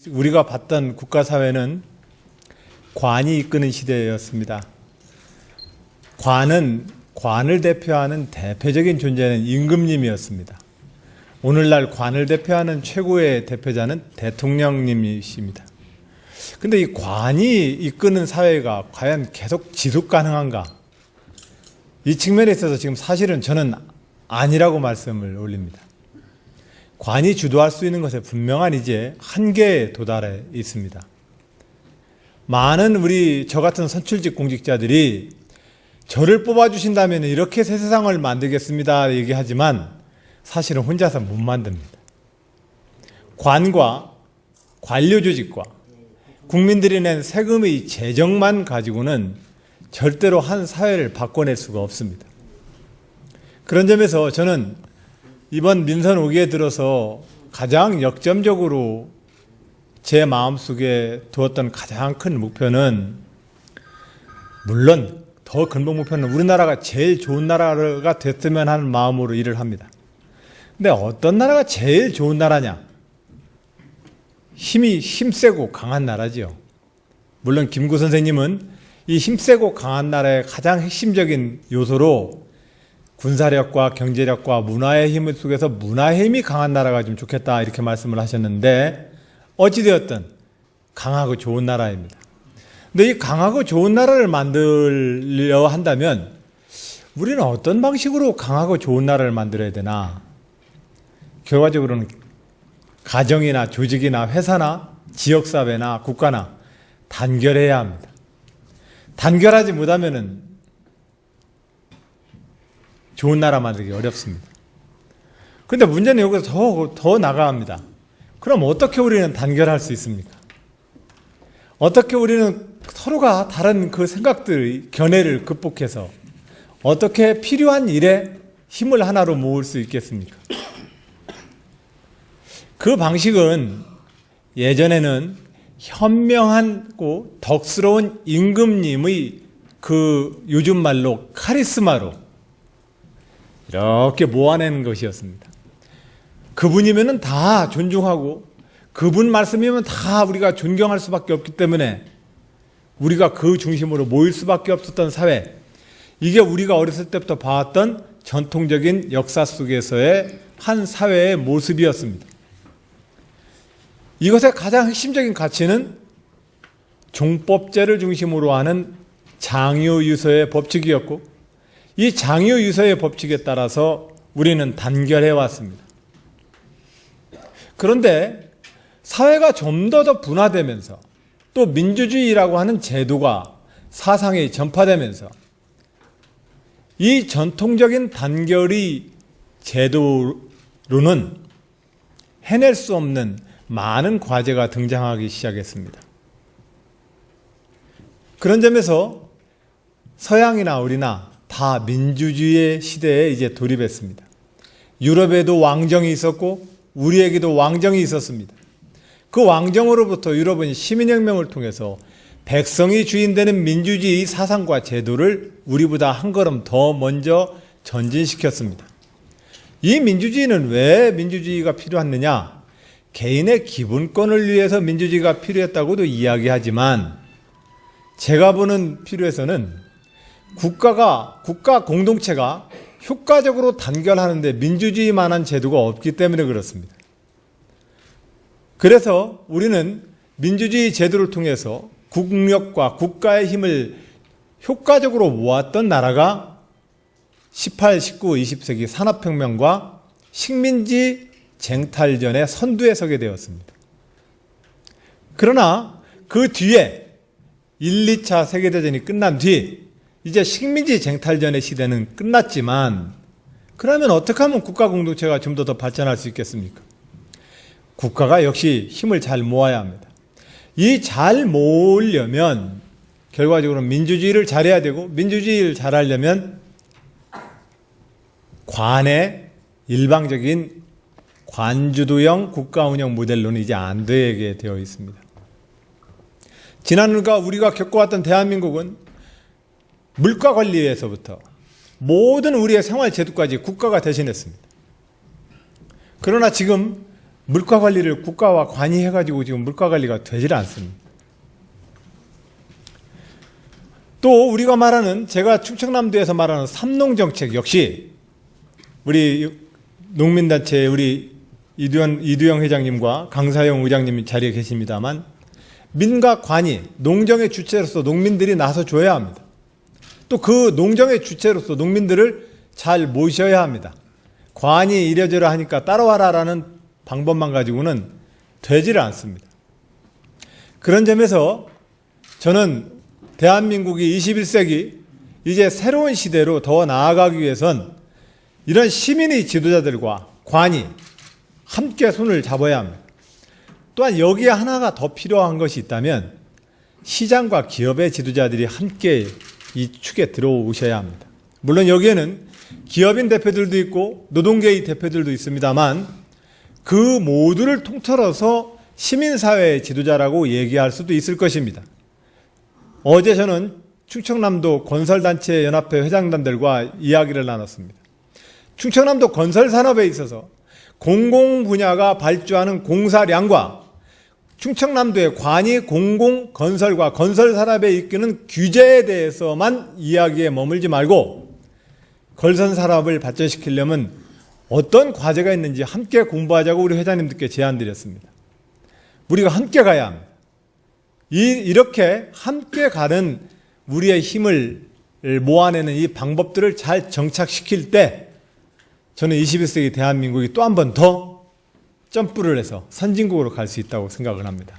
우리가 봤던 국가사회는 관이 이끄는 시대였습니다. 관을 대표하는 대표적인 존재는 임금님이었습니다. 오늘날 관을 대표하는 최고의 대표자는 대통령님이십니다. 근데 이 관이 이끄는 사회가 과연 계속 지속 가능한가? 이 측면에 있어서 지금 사실은 저는 아니라고 말씀을 올립니다. 관이 주도할 수 있는 것에 분명한 이제 한계에 도달해 있습니다. 많은 저 같은 선출직 공직자들이 저를 뽑아주신다면 이렇게 새 세상을 만들겠습니다 얘기하지만 사실은 혼자서 못 만듭니다. 관과 관료조직과 국민들이 낸 세금의 재정만 가지고는 절대로 한 사회를 바꿔낼 수가 없습니다. 그런 점에서 저는 이번 민선 5기에 들어서 가장 역점적으로 제 마음속에 두었던 가장 큰 목표는, 물론 더 근본 목표는 우리나라가 제일 좋은 나라가 됐으면 하는 마음으로 일을 합니다. 근데 어떤 나라가 제일 좋은 나라냐? 힘세고 강한 나라지요. 물론 김구 선생님은 이 힘세고 강한 나라의 가장 핵심적인 요소로 군사력과 경제력과 문화의 힘을 속에서 문화의 힘이 강한 나라가 좀 좋겠다 이렇게 말씀을 하셨는데, 어찌되었든 강하고 좋은 나라입니다. 근데 이 강하고 좋은 나라를 만들려 한다면 우리는 어떤 방식으로 강하고 좋은 나라를 만들어야 되나? 결과적으로는 가정이나 조직이나 회사나 지역사회나 국가나 단결해야 합니다. 단결하지 못하면은 좋은 나라 만들기 어렵습니다. 그런데 문제는 여기서 더 나아갑니다. 그럼 어떻게 우리는 단결할 수 있습니까? 어떻게 우리는 서로가 다른 그 생각들의 견해를 극복해서 어떻게 필요한 일에 힘을 하나로 모을 수 있겠습니까? 그 방식은 예전에는 현명하고 덕스러운 임금님의 그 요즘 말로 카리스마로 이렇게 모아내는 것이었습니다. 그분이면 다 존중하고 그분 말씀이면 다 우리가 존경할 수밖에 없기 때문에 우리가 그 중심으로 모일 수밖에 없었던 사회, 이게 우리가 어렸을 때부터 봐왔던 전통적인 역사 속에서의 한 사회의 모습이었습니다. 이것의 가장 핵심적인 가치는 종법제를 중심으로 하는 장유유서의 법칙이었고, 이 장유유서의 법칙에 따라서 우리는 단결해 왔습니다. 그런데 사회가 좀 더 분화되면서 또 민주주의라고 하는 제도가 사상이 전파되면서 이 전통적인 단결의 제도로는 해낼 수 없는 많은 과제가 등장하기 시작했습니다. 그런 점에서 서양이나 우리나 다 민주주의의 시대에 이제 돌입했습니다. 유럽에도 왕정이 있었고 우리에게도 왕정이 있었습니다. 그 왕정으로부터 유럽은 시민혁명을 통해서 백성이 주인되는 민주주의 사상과 제도를 우리보다 한 걸음 더 먼저 전진시켰습니다. 이 민주주의는 왜 민주주의가 필요했느냐? 개인의 기본권을 위해서 민주주의가 필요했다고도 이야기하지만, 제가 보는 필요에서는 국가 공동체가 효과적으로 단결하는데 민주주의만한 제도가 없기 때문에 그렇습니다. 그래서 우리는 민주주의 제도를 통해서 국력과 국가의 힘을 효과적으로 모았던 나라가 18, 19, 20세기 산업혁명과 식민지 쟁탈전의 선두에 서게 되었습니다. 그러나 그 뒤에 1, 2차 세계대전이 끝난 뒤 이제 식민지 쟁탈전의 시대는 끝났지만, 그러면 어떻게 하면 국가 공동체가 좀 더 발전할 수 있겠습니까? 국가가 역시 힘을 잘 모아야 합니다. 이 잘 모으려면 결과적으로 민주주의를 잘해야 되고, 민주주의를 잘하려면 관의 일방적인 관주도형 국가 운영 모델로는 이제 안 되게 되어 있습니다. 지난해가 우리가 겪어왔던 대한민국은 물가 관리에서부터 모든 우리의 생활 제도까지 국가가 대신했습니다. 그러나 지금 물가 관리를 국가와 관이 해가지고 지금 물가 관리가 되질 않습니다. 또 우리가 말하는, 제가 충청남도에서 말하는 삼농정책 역시 우리 농민단체 우리 이두영 회장님과 강사영 의장님이 자리에 계십니다만, 민과 관이 농정의 주체로서 농민들이 나서줘야 합니다. 또 그 농정의 주체로서 농민들을 잘 모셔야 합니다. 관이 이래저래 하니까 따라와라라는 방법만 가지고는 되지를 않습니다. 그런 점에서 저는 대한민국이 21세기 이제 새로운 시대로 더 나아가기 위해선 이런 시민의 지도자들과 관이 함께 손을 잡아야 합니다. 또한 여기에 하나가 더 필요한 것이 있다면 시장과 기업의 지도자들이 함께 이 축에 들어오셔야 합니다. 물론 여기에는 기업인 대표들도 있고 노동계의 대표들도 있습니다만 그 모두를 통틀어서 시민사회의 지도자라고 얘기할 수도 있을 것입니다. 어제 저는 충청남도 건설단체 연합회 회장단들과 이야기를 나눴습니다. 충청남도 건설산업에 있어서 공공 분야가 발주하는 공사량과 충청남도의 관이 공공건설과 건설산업에 이끄는 규제에 대해서만 이야기에 머물지 말고 건설산업을 발전시키려면 어떤 과제가 있는지 함께 공부하자고 우리 회장님들께 제안드렸습니다. 우리가 함께 가야 합니다. 이렇게 함께 가는 우리의 힘을 모아내는 이 방법들을 잘 정착시킬 때 저는 21세기 대한민국이 또 한 번 더 점프를 해서 선진국으로 갈 수 있다고 생각을 합니다.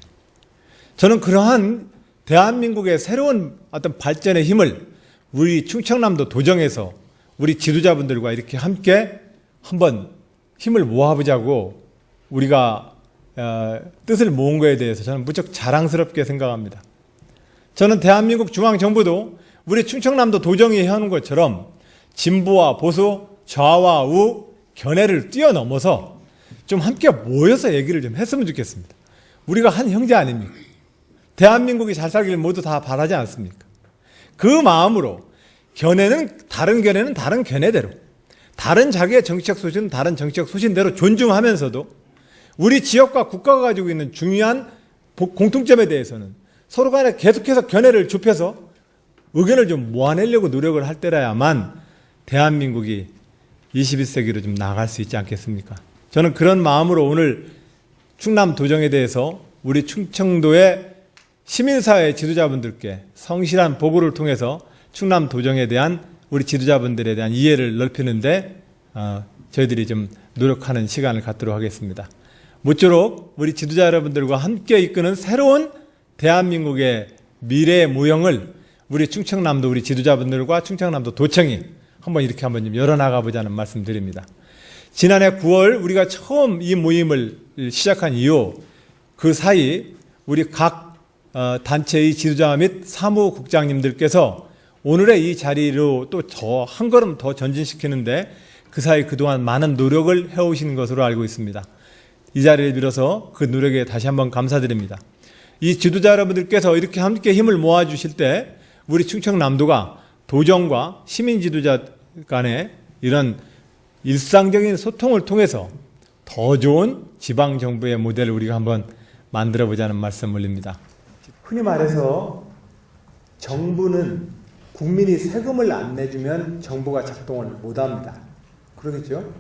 저는 그러한 대한민국의 새로운 어떤 발전의 힘을 우리 충청남도 도정에서 우리 지도자분들과 이렇게 함께 한번 힘을 모아보자고 우리가 뜻을 모은 것에 대해서 저는 무척 자랑스럽게 생각합니다. 저는 대한민국 중앙정부도 우리 충청남도 도정이 해오는 것처럼 진보와 보수, 좌와 우, 견해를 뛰어넘어서 좀 함께 모여서 얘기를 좀 했으면 좋겠습니다. 우리가 한 형제 아닙니까? 대한민국이 잘 살기를 모두 다 바라지 않습니까? 그 마음으로 다른 견해는 다른 견해대로, 다른 자기의 정치적 소신은 다른 정치적 소신대로 존중하면서도 우리 지역과 국가가 가지고 있는 중요한 공통점에 대해서는 서로 간에 계속해서 견해를 좁혀서 의견을 좀 모아내려고 노력을 할 때라야만 대한민국이 21세기로 좀 나아갈 수 있지 않겠습니까? 저는 그런 마음으로 오늘 충남 도정에 대해서 우리 충청도의 시민사회 지도자분들께 성실한 보고를 통해서 충남 도정에 대한 우리 지도자분들에 대한 이해를 넓히는데 저희들이 좀 노력하는 시간을 갖도록 하겠습니다. 모쪼록 우리 지도자 여러분들과 함께 이끄는 새로운 대한민국의 미래의 모형을 우리 충청남도 우리 지도자분들과 충청남도 도청이 한번 좀 열어나가 보자는 말씀 드립니다. 지난해 9월 우리가 처음 이 모임을 시작한 이후 그 사이 우리 각 단체의 지도자 및 사무국장님들께서 오늘의 이 자리로 또 한 걸음 더 전진시키는데 그 사이 그동안 많은 노력을 해오시는 것으로 알고 있습니다. 이 자리를 빌어서 그 노력에 다시 한번 감사드립니다. 이 지도자 여러분들께서 이렇게 함께 힘을 모아주실 때 우리 충청남도가 도정과 시민 지도자 간의 이런 일상적인 소통을 통해서 더 좋은 지방정부의 모델을 우리가 한번 만들어보자는 말씀 올립니다. 흔히 말해서 정부는 국민이 세금을 안 내주면 정부가 작동을 못합니다. 그러겠죠?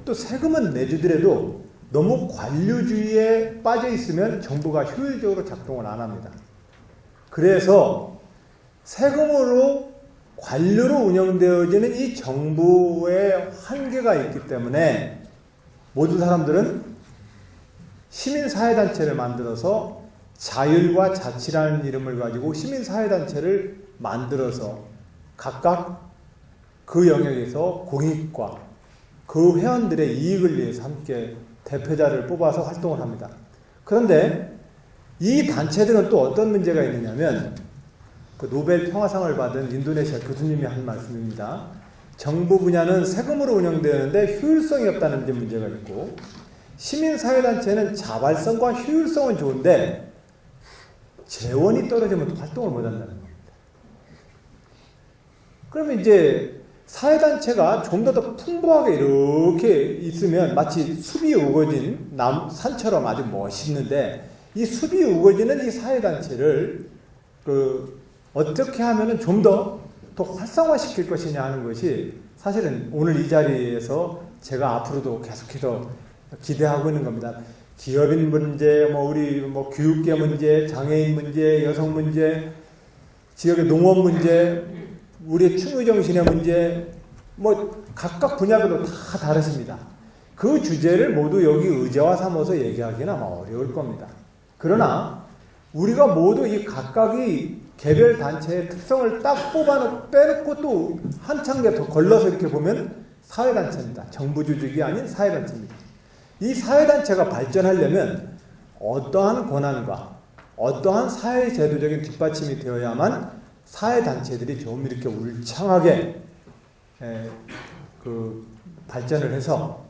또 세금은 내주더라도 너무 관료주의에 빠져 있으면 정부가 효율적으로 작동을 안 합니다. 그래서 세금으로 관료로 운영되어지는 이 정부의 한계가 있기 때문에 모든 사람들은 시민사회단체를 만들어서 자율과 자치라는 이름을 가지고 시민사회단체를 만들어서 각각 그 영역에서 공익과 그 회원들의 이익을 위해서 함께 대표자를 뽑아서 활동을 합니다. 그런데 이 단체들은 또 어떤 문제가 있느냐면 그 노벨 평화상을 받은 인도네시아 교수님이 한 말씀입니다. 정부 분야는 세금으로 운영되는데 효율성이 없다는 데 문제가 있고 시민사회단체는 자발성과 효율성은 좋은데 재원이 떨어지면 활동을 못한다는 겁니다. 그러면 이제 사회단체가 좀 더 풍부하게 이렇게 있으면 마치 숲이 우거진 산처럼 아주 멋있는데, 이 숲이 우거지는 이 사회단체를 어떻게 하면 좀 더 활성화시킬 것이냐 하는 것이 사실은 오늘 이 자리에서 제가 앞으로도 계속해서 기대하고 있는 겁니다. 기업인 문제, 우리 교육계 문제, 장애인 문제, 여성 문제, 지역의 농업 문제, 우리의 충의정신의 문제, 각각 분야별로 다 다르십니다. 그 주제를 모두 여기 의제화 삼아서 얘기하기는 아마 어려울 겁니다. 그러나 우리가 모두 이 각각의 개별 단체의 특성을 딱 빼놓고 또 한참 더 걸러서 이렇게 보면 사회단체입니다. 정부 조직이 아닌 사회단체입니다. 이 사회단체가 발전하려면 어떠한 권한과 어떠한 사회제도적인 뒷받침이 되어야만 사회단체들이 좀 이렇게 울창하게 발전을 해서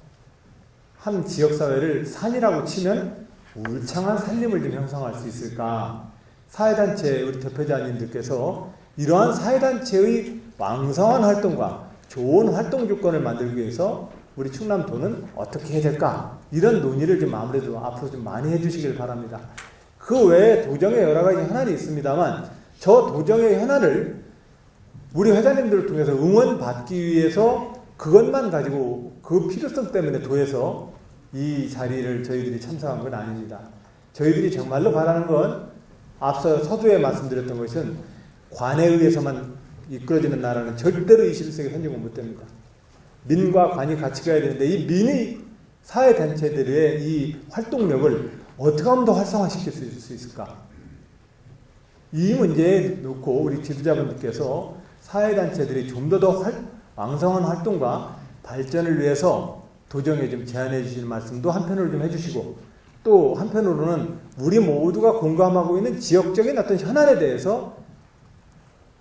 한 지역사회를 산이라고 치면 울창한 산림을 좀 형성할 수 있을까. 사회단체 우리 대표자님들께서 이러한 사회단체의 왕성한 활동과 좋은 활동 조건을 만들기 위해서 우리 충남도는 어떻게 해야 될까, 이런 논의를 좀 아무래도 앞으로 좀 많이 해주시길 바랍니다. 그 외에 도정의 여러 가지 현안이 있습니다만, 저 도정의 현안을 우리 회장님들을 통해서 응원받기 위해서 그것만 가지고 그 필요성 때문에 도에서 이 자리를 저희들이 참석한 건 아닙니다. 저희들이 정말로 바라는 건 앞서 서두에 말씀드렸던 것은 관에 의해서만 이끌어지는 나라는 절대로 21세기 선진국 못 됩니다. 민과 관이 같이 가야 되는데, 이 민의 사회단체들의 이 활동력을 어떻게 하면 더 활성화시킬 수 있을까? 이 문제에 놓고 우리 지도자분들께서 사회단체들이 좀 더 왕성한 활동과 발전을 위해서 도정에 좀 제안해 주시는 말씀도 한편으로 좀 해주시고, 또 한편으로는 우리 모두가 공감하고 있는 지역적인 어떤 현안에 대해서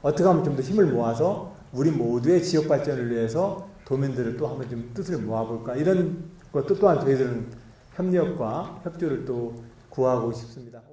어떻게 하면 좀 더 힘을 모아서 우리 모두의 지역 발전을 위해서 도민들을 또 한번 좀 뜻을 모아볼까, 이런 것도 또한 저희들은 협력과 협조를 또 구하고 싶습니다.